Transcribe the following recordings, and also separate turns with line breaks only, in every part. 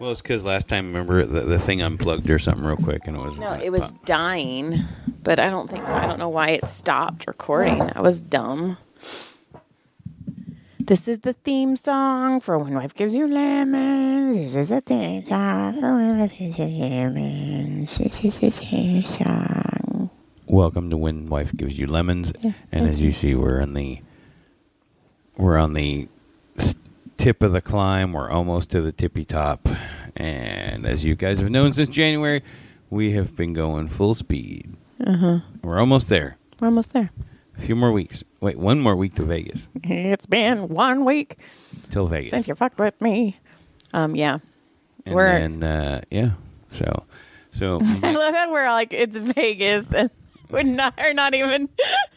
Well, it's because last time, remember, the thing unplugged or something real quick, and it was...
No, it was dying, but I don't know why it stopped recording. That was dumb. This is the theme song for When Wife Gives You Lemons. This is the theme song for When Wife Gives You Lemons. This is the theme song.
Welcome to When Wife Gives You Lemons, and as you see, we're on the tip of the climb. We're almost to the tippy top, and as you guys have known since January, we have been going full speed. We're almost there.
We're almost there.
A few more weeks. Wait, one more week to Vegas.
It's been 1 week
till Vegas
since you fucked with me. Yeah.
And then, yeah. So
I love how we're like, it's Vegas, and we're not even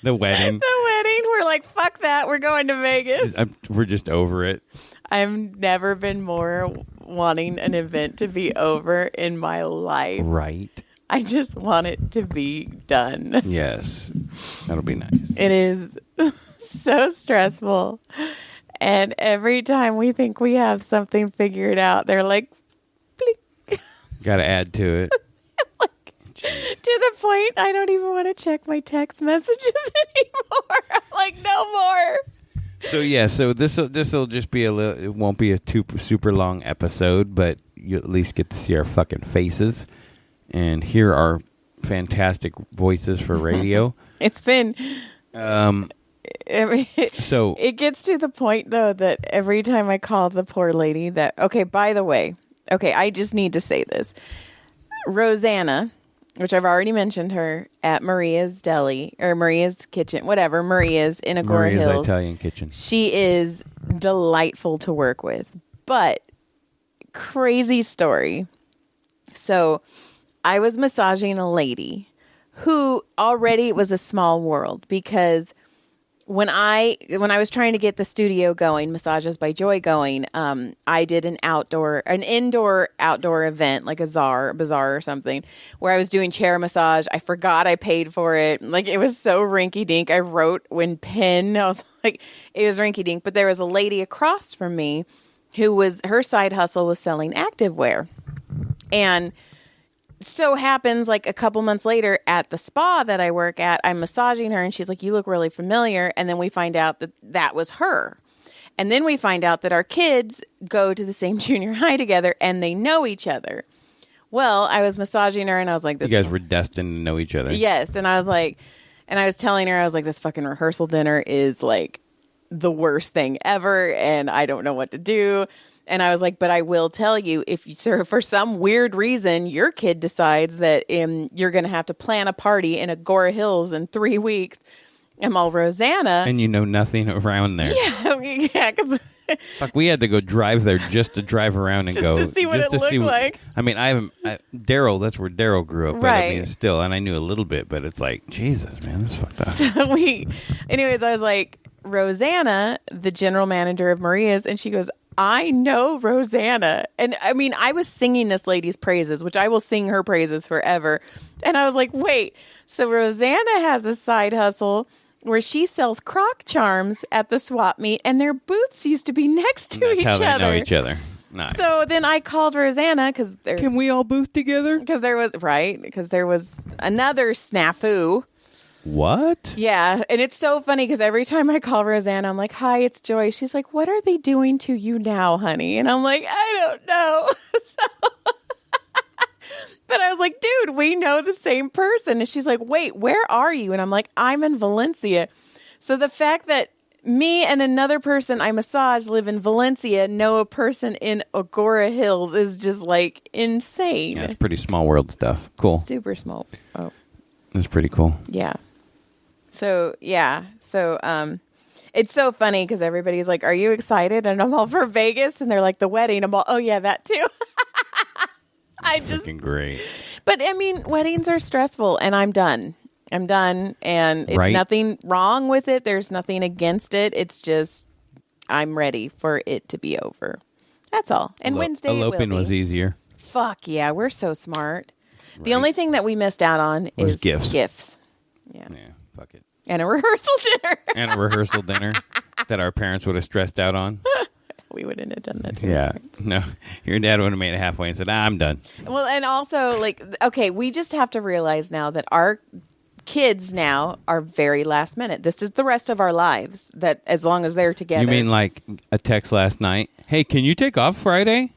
the wedding.
We're like, fuck that. We're going to Vegas.
We're just over it.
I've never been more wanting an event to be over in my life.
Right.
I just want it to be done.
Yes. That'll be nice.
It is so stressful. And every time we think we have something figured out, they're like, bleep.
Got to add to it.
To the point, I don't even want to check my text messages anymore. I'm like, no more.
So yeah, so this'll just be it won't be a super long episode, but you at least get to see our fucking faces and hear our fantastic voices for radio.
It's been
so
it gets to the point though that every time I call the poor lady by the way, I just need to say this. Rosanna, which I've already mentioned her, at Maria's Deli, or Maria's Kitchen, whatever, Maria's in Agora
Maria's
Hills.
Italian Kitchen.
She is delightful to work with, but crazy story. So I was massaging a lady who already was a small world because when I was trying to get the studio going, Massages by Joy going, I did an indoor-outdoor event, like a bazaar or something, where I was doing chair massage. I forgot I paid for it. Like, it was so rinky-dink. I wrote in pen. I was like, it was rinky-dink. But there was a lady across from me her side hustle was selling activewear. And so happens like a couple months later at the spa that I work at, I'm massaging her and she's like, you look really familiar. And then we find out that was her. And then we find out that our kids go to the same junior high together and they know each other. Well, I was massaging her and I was like,
you guys were destined to know each other.
Yes. And I was telling her, I was like, this fucking rehearsal dinner is like the worst thing ever. And I don't know what to do. And I was like, but I will tell you, for some weird reason, your kid decides that you're going to have to plan a party in Agora Hills in 3 weeks. I'm all Rosanna.
And you know nothing around there.
Yeah, because...
Fuck, we had to go drive there just to drive around and
just
go.
To see what it looked like.
I mean, Daryl, that's where Daryl grew up. But
right.
I mean, still, and I knew a little bit, but it's like, Jesus, man, this fucked up.
So anyways, I was like, Rosanna, the general manager of Maria's, and she goes, I know Rosanna. And I mean, I was singing this lady's praises, which I will sing her praises forever. And I was like, wait, so Rosanna has a side hustle where she sells croc charms at the swap meet and their booths used to be next to each other.
They know each other. Nice.
So then I called Rosanna because
can we all booth together?
Because there was another snafu.
What?
Yeah, and it's so funny because every time I call Rosanna, I'm like, hi, it's Joy. She's like, what are they doing to you now, honey? And I'm like, I don't know. But I was like, dude, we know the same person. And she's like, wait, where are you? And I'm like, I'm in Valencia. So the fact that me and another person I massage live in Valencia, know a person in Agora Hills is just like insane.
Yeah, it's pretty small world stuff. Cool.
Super small. Oh.
That's pretty cool.
Yeah. So, yeah. So, it's so funny because everybody's like, are you excited? And I'm all for Vegas. And they're like, the wedding. I'm all, oh, yeah, that too.
Freaking great.
But, I mean, weddings are stressful. And I'm done. And it's nothing wrong with it. There's nothing against it. It's just, I'm ready for it to be over. That's all. And Wednesday
eloping was easier.
Fuck yeah. We're so smart. Right. The only thing that we missed out on is
gifts.
Yeah.
Yeah. Fuck it.
And a rehearsal dinner.
That our parents would have stressed out on.
We wouldn't have done that.
Yeah. No, your dad would have made it halfway and said, I'm done.
Well, and also, like, okay, we just have to realize now that our kids now are very last minute. This is the rest of our lives, that as long as they're together.
You mean like a text last night? Hey, can you take off Friday?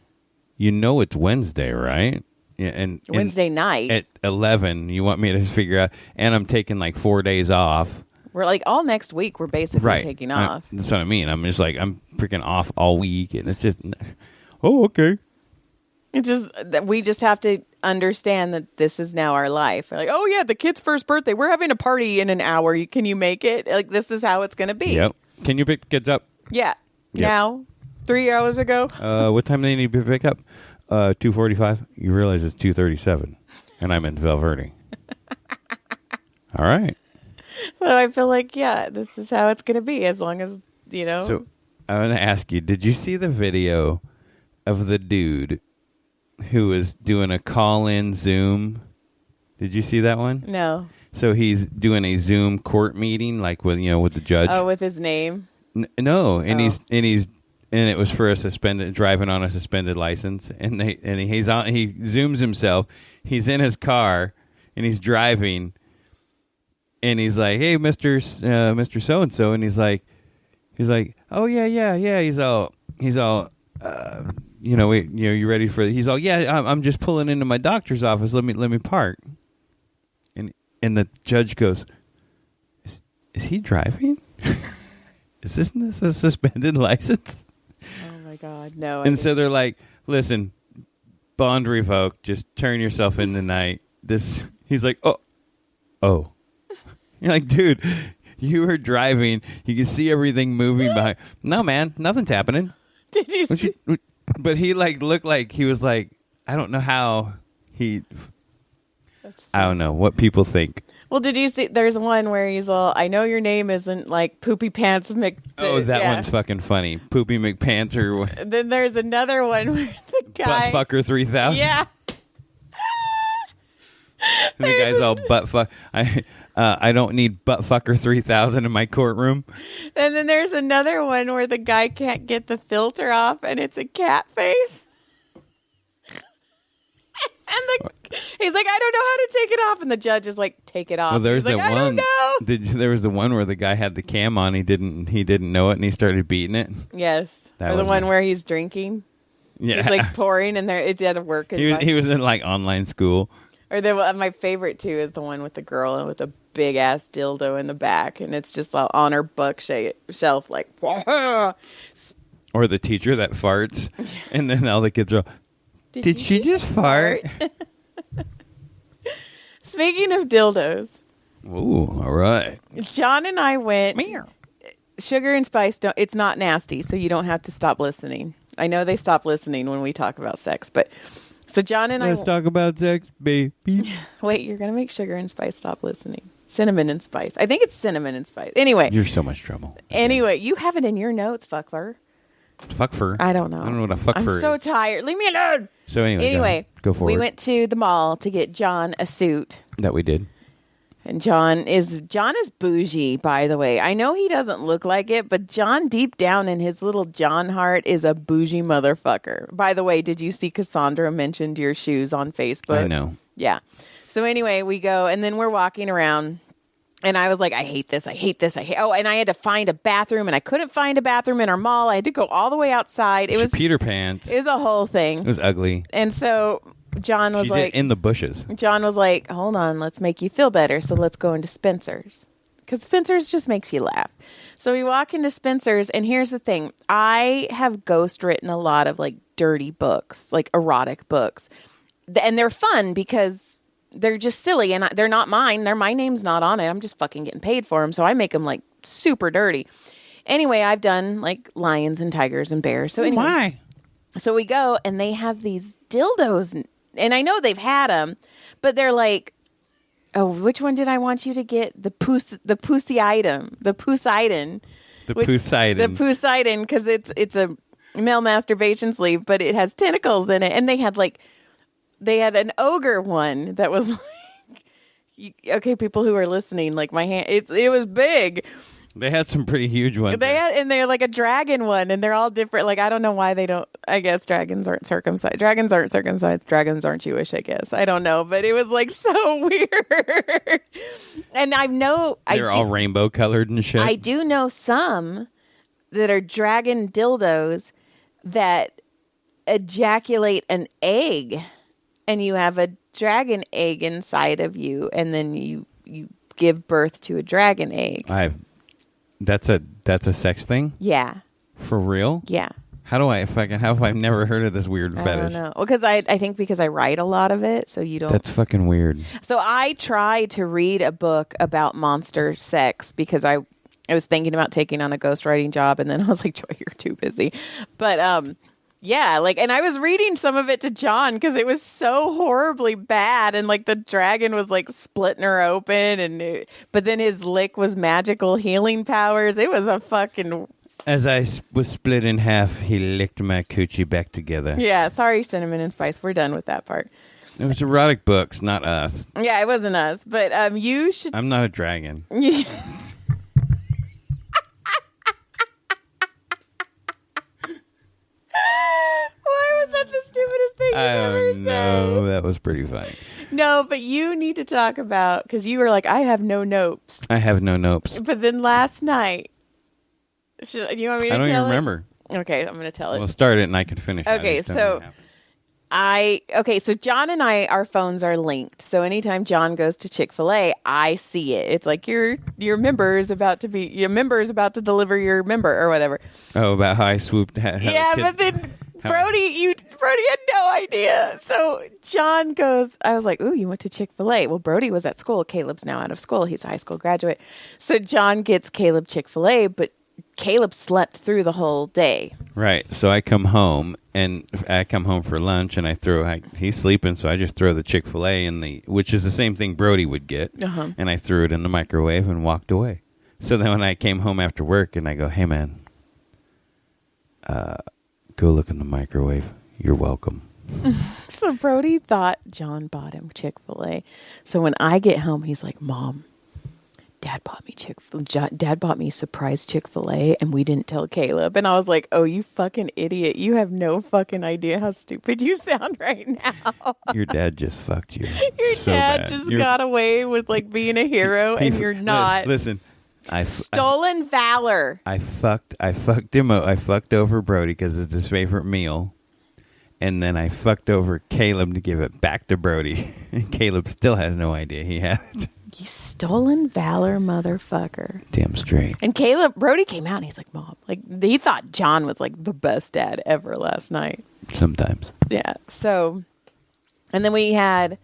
You know it's Wednesday, right? Yeah, and
Wednesday night.
At 11, you want me to figure out, and I'm taking like 4 days off.
We're like, all next week, we're basically taking off.
That's what I mean. I'm just like, I'm freaking off all week, and it's just, oh, okay.
It's just that we just have to understand that this is now our life. We're like, oh yeah, the kid's first birthday. We're having a party in an hour. Can you make it? Like, this is how it's going to be.
Yep. Can you pick the kids up?
Yeah.
Yep.
Now, 3 hours ago.
What time do they need to pick up? 2:45. You realize it's 2:37, and I'm in Valverde. All right.
So I feel like, yeah, this is how it's going to be as long as, you know.
So I want to ask you, did you see the video of the dude who was doing a call-in Zoom? Did you see that one?
No.
So he's doing a Zoom court meeting, like with the judge.
Oh, with his name?
No, and it was for a driving on a suspended license, and he zooms himself. He's in his car and he's driving, and he's like, "Hey, Mister So and So," and he's like, "Oh yeah." He's all, you ready for? He's all, "Yeah, I'm just pulling into my doctor's office. Let me park." And the judge goes, "Is he driving? Isn't this a suspended license?"
Oh my God, no.
And so they're like, "Listen, bond revoked. Just turn yourself in tonight." He's like, "Oh." You're like, dude, you were driving. You can see everything moving behind. No, man, nothing's happening.
Did you see?
But he looked like he was like, I don't know how he. I don't know what people think.
Well, did you see? There's one where he's all, "I know your name isn't like Poopy Pants Mc."
Oh, that one's fucking funny. Poopy McPants or.
Then there's another one where the guy.
Buttfucker 3000.
Yeah.
The guy's all buttfuck. I don't need buttfucker 3000 in my courtroom.
And then there's another one where the guy can't get the filter off, and it's a cat face. And he's like, "I don't know how to take it off," and the judge is like, "Take it off."
Well, there's
he's like,
that one.
I don't know.
There was the one where the guy had the cam on. He didn't know it, and he started beating it.
Yes,
That
or the
was
one
me.
where he's drinking.
Yeah,
He's like pouring, and it's at work.
he was in like online school.
Or my favorite too is the one with the girl with a big ass dildo in the back, and it's just all on her bookshelf, like.
Or the teacher that farts, and then all the kids are, "Did she just fart?"
Speaking of dildos,
Ooh, all right.
John and I went. Sugar and spice it's not nasty, so you don't have to stop listening. I know they stop listening when we talk about sex, but so John and
Let's talk about sex, baby.
Wait, you're gonna make sugar and spice stop listening. Cinnamon and spice. I think it's cinnamon and spice. Anyway,
You're so much trouble.
Anyway, you have it in your notes, fuckfur.
Fuckfur.
I don't know.
I don't know what a fuckfur
I'm
is.
so tired. Leave me alone.
So anyway, go forward.
We went to the mall to get John a suit.
That we did.
And John is bougie, by the way. I know he doesn't look like it, but John, deep down in his little John heart, is a bougie motherfucker. By the way, did you see Cassandra mentioned your shoes on Facebook?
I know.
Yeah. So anyway, we go, and then we're walking around, and I was like, I hate this. Oh, and I had to find a bathroom, and I couldn't find a bathroom in our mall. I had to go all the way outside. It was
Peter Pants.
It was a whole thing.
It was ugly.
And so John was like,
in the bushes.
John was like, "Hold on, let's make you feel better. So let's go into Spencer's." Because Spencer's just makes you laugh. So we walk into Spencer's, and here's the thing. I have ghost written a lot of like dirty books, like erotic books. And they're fun because they're just silly, and they're not mine. My name's not on it. I'm just fucking getting paid for them. So I make them like super dirty. Anyway, I've done like lions and tigers and bears. So anyway,
why?
So we go, and they have these dildos, and I know they've had them, but they're like, oh, which one did I want you to get? The Poseidon, because it's a male masturbation sleeve, but it has tentacles in it, and they had an ogre one that was like, okay, people who are listening, like my hand, it was big.
They had some pretty huge ones.
They're like a dragon one, and they're all different. Like, I don't know why they don't. I guess dragons aren't circumcised. Dragons aren't circumcised. Dragons aren't Jewish. I guess I don't know, but it was like so weird. And
They're all rainbow colored and shit.
I do know some that are dragon dildos that ejaculate an egg, and you have a dragon egg inside of you, and then you give birth to a dragon egg.
That's a sex thing?
Yeah.
For real?
Yeah.
How have I never heard of this weird fetish?
I don't know. Well, because I think because I write a lot of it, so you don't.
That's fucking weird.
So I tried to read a book about monster sex because I was thinking about taking on a ghostwriting job, and then I was like, Joy, you're too busy. But yeah, like, and I was reading some of it to John because it was so horribly bad, and like the dragon was like splitting her open, but then his lick was magical healing powers. It was a fucking.
As I was split in half, he licked my coochie back together.
Yeah, sorry, Cinnamon and Spice. We're done with that part.
It was erotic books, not us.
Yeah, it wasn't us, but you should.
I'm not a dragon.
Why was that the stupidest thing you've ever said?
No, that was pretty funny.
No, but you need to talk about, because you were like, I have no notes.
I have no notes.
But then last night, you want me to tell it?
I don't even remember.
Okay, I'm going to tell it.
We'll start it and I can finish it.
Okay, so so John and I, our phones are linked. So anytime John goes to Chick-fil-A, I see it. It's like your member is about to deliver your member or whatever.
Oh, about how I swooped.
Yeah, but then Brody had no idea. So John goes, I was like, ooh, you went to Chick-fil-A. Well, Brody was at school. Caleb's now out of school. He's a high school graduate. So John gets Caleb Chick-fil-A, but Caleb slept through the whole day.
Right. So I come home for lunch and he's sleeping. So I just throw the Chick-fil-A which is the same thing Brody would get.
Uh-huh.
And I threw it in the microwave and walked away. So then when I came home after work and I go, hey man, go look in the microwave. You're welcome.
So Brody thought John bought him Chick-fil-A. So when I get home, he's like, Mom, Dad bought me surprise Chick-fil-A, and we didn't tell Caleb. And I was like, oh, you fucking idiot. You have no fucking idea how stupid you sound right now.
Your dad just fucked you.
Your dad just got away with like being a hero, and you're not.
Listen.
Stolen valor.
I fucked him. I fucked over Brody because it's his favorite meal, and then I fucked over Caleb to give it back to Brody. And Caleb still has no idea he had it.
You stolen valor, motherfucker.
Damn straight.
And Brody came out and he's like, Mom, like he thought John was like the best dad ever last night.
Sometimes.
Yeah. So, and then we had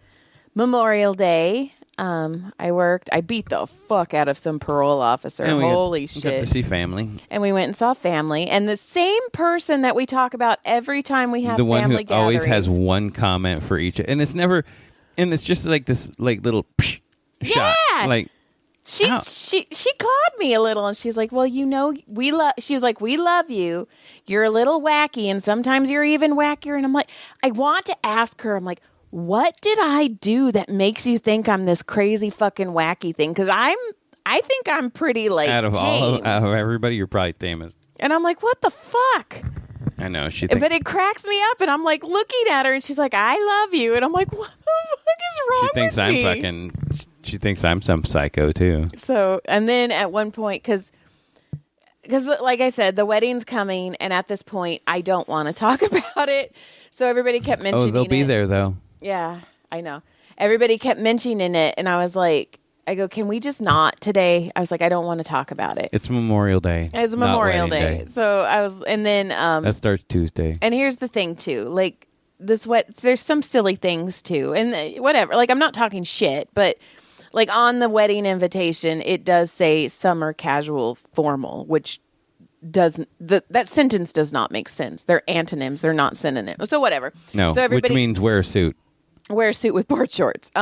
Memorial Day. I beat the fuck out of some parole officer. Holy shit.
Got to see family.
And we went and saw family. And the same person that we talk about every time we have family gatherings. The one who
always has one comment for each. And it's just like this like little psh shot.
Yeah.
Like
she clawed me a little, and she's like, well, she's like, we love you. You're a little wacky, and sometimes you're even wackier. And I'm like, I want to ask her, I'm like, what did I do that makes you think I'm this crazy fucking wacky thing? Because I think I'm pretty like
out of everybody, you're probably tamest.
And I'm like, what the fuck?
I know
but it cracks me up, and I'm like looking at her, and she's like, I love you, and I'm like, what the fuck is wrong with me?
She thinks I'm some psycho too.
So, and then at one point, because like I said, the wedding's coming, and at this point, I don't want to talk about it. So everybody kept mentioning it.
Oh, they'll be there though.
Yeah, I know. Everybody kept mentioning it, and I was like, I go, can we just not today? I was like, I don't want to talk about it.
It's Memorial Day.
It's Memorial Day. So I was, and then
that starts Tuesday.
And here's the thing too, like there's some silly things too, and whatever. Like I'm not talking shit, but like on the wedding invitation, it does say summer casual formal, which doesn't that sentence does not make sense. They're antonyms. They're not synonyms. So whatever.
No,
so
which means wear a suit.
Wear a suit with board shorts.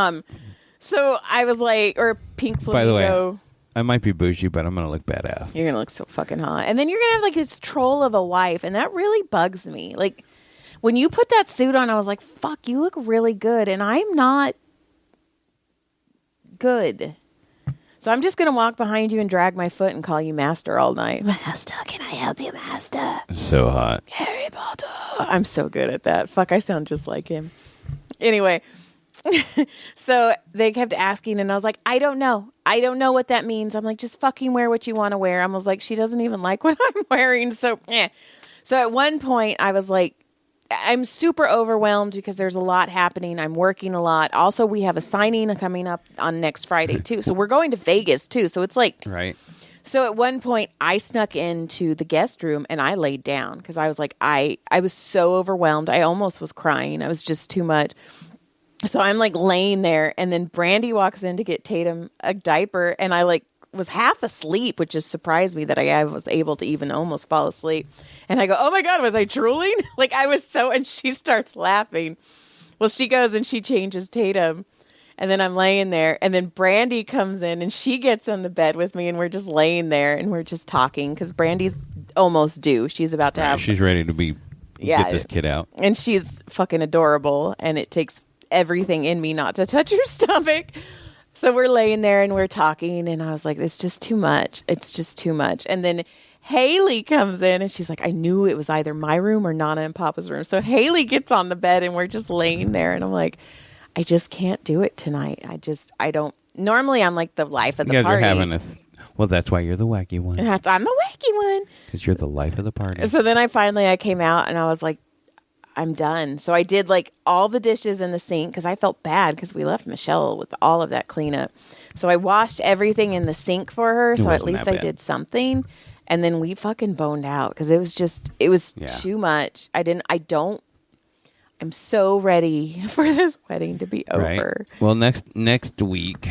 So I was like, or pink flamingo.
By the way, I might be bougie, but I'm going to look badass.
You're going to look so fucking hot. And then you're going to have like this troll of a wife. And that really bugs me. Like when you put that suit on, I was like, fuck, you look really good. And I'm not good. So I'm just going to walk behind you and drag my foot and call you master all night. Master, can I help you, master?
So hot.
Harry Potter. I'm so good at that. Fuck, I sound just like him. Anyway, so they kept asking, and I was like, I don't know. I don't know what that means. I'm like, just fucking wear what you want to wear. I was like, she doesn't even like what I'm wearing. So, So at one point, I was like, I'm super overwhelmed because there's a lot happening. I'm working a lot. Also, we have a signing coming up on next Friday, too. So we're going to Vegas, too. So it's like...
Right.
So at one point, I snuck into the guest room and I laid down because I was like, I was so overwhelmed. I almost was crying. I was just too much. So I'm like laying there, and then Brandy walks in to get Tatum a diaper, and I like was half asleep, which just surprised me that I was able to even almost fall asleep. And I go, oh my God, was I drooling? Like I was so, and she starts laughing. Well, she goes and she changes Tatum. And then I'm laying there, and then Brandy comes in, and she gets on the bed with me, and we're just laying there, and we're just talking, because Brandy's almost due. She's about to have...
She's ready to get this kid out.
And she's fucking adorable, and it takes everything in me not to touch her stomach. So we're laying there, and we're talking, and I was like, it's just too much. It's just too much. And then Haley comes in, and she's like, I knew it was either my room or Nana and Papa's room. So Haley gets on the bed, and we're just laying there, and I'm like... I just can't do it tonight. I don't. Normally, I'm like the life of the party.
You guys are having well, that's why you're the wacky one.
I'm the wacky one.
Because you're the life of the party.
So then I came out and I was like, I'm done. So I did like all the dishes in the sink because I felt bad because we left Michelle with all of that cleanup. So I washed everything in the sink for her. So at least I did something. And then we fucking boned out because it was too much. I'm so ready for this wedding to be over.
Right. Well, next week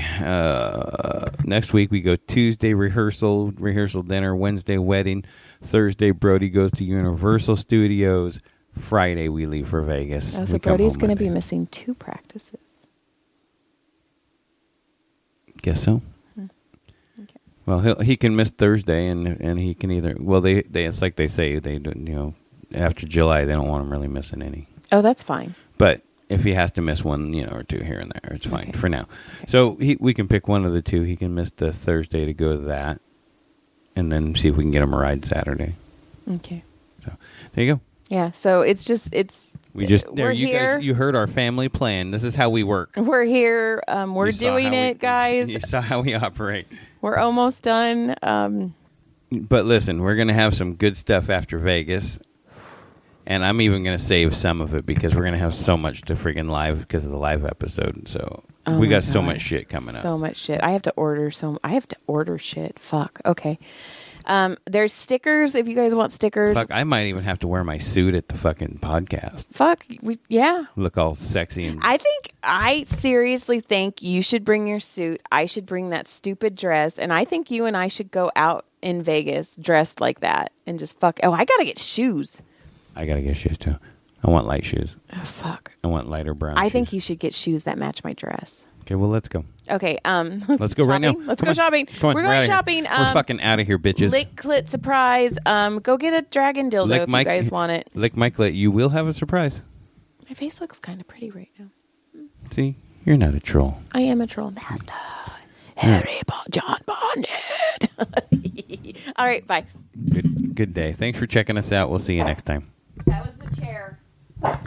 we go Tuesday rehearsal dinner, Wednesday wedding, Thursday Brody goes to Universal Studios, Friday we leave for Vegas.
Oh, so Brody's going to be missing 2 practices.
Guess so.
Okay.
Well, he can miss Thursday, and he can either. Well, they it's like they say after July they don't want him really missing any.
Oh, that's fine.
But if he has to miss one, or 2 here and there, it's fine for now.
Okay.
So we can pick one of the 2. He can miss the Thursday to go to that, and then see if we can get him a ride Saturday.
Okay.
So there you go.
Yeah. So we're here.
You heard our family plan. This is how we work.
We're here. We're doing it, guys.
You saw how we operate.
We're almost done.
But listen, we're gonna have some good stuff after Vegas. And I'm even going to save some of it because we're going to have so much to freaking live because of the live episode. So we got so much shit coming up.
So much shit. I have to order shit. Fuck. Okay. There's stickers if you guys want stickers.
Fuck, I might even have to wear my suit at the fucking podcast.
Fuck. Yeah.
Look all sexy.
I seriously think you should bring your suit. I should bring that stupid dress. And I think you and I should go out in Vegas dressed like that and just fuck. Oh, I got to get shoes.
I gotta get shoes too. I want light shoes.
Oh, fuck.
I want lighter brown
I
shoes.
think you should get shoes that match my dress.
Okay, well, let's go.
Okay,
let's go right now.
Let's go shopping.
Come on,
we're going shopping.
We're fucking out of here, bitches.
Lick clit surprise. Go get a dragon dildo if you guys want it.
Lick my clit. You will have a surprise.
My face looks kind of pretty right now.
See, you're not a troll.
I am a troll master. Harry John Bonnet. All right, bye.
Good day. Thanks for checking us out. We'll see you next time.
That was the chair.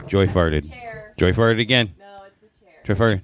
Joy farted.
Chair.
Joy farted again.
No, it's the chair.
Joy farted.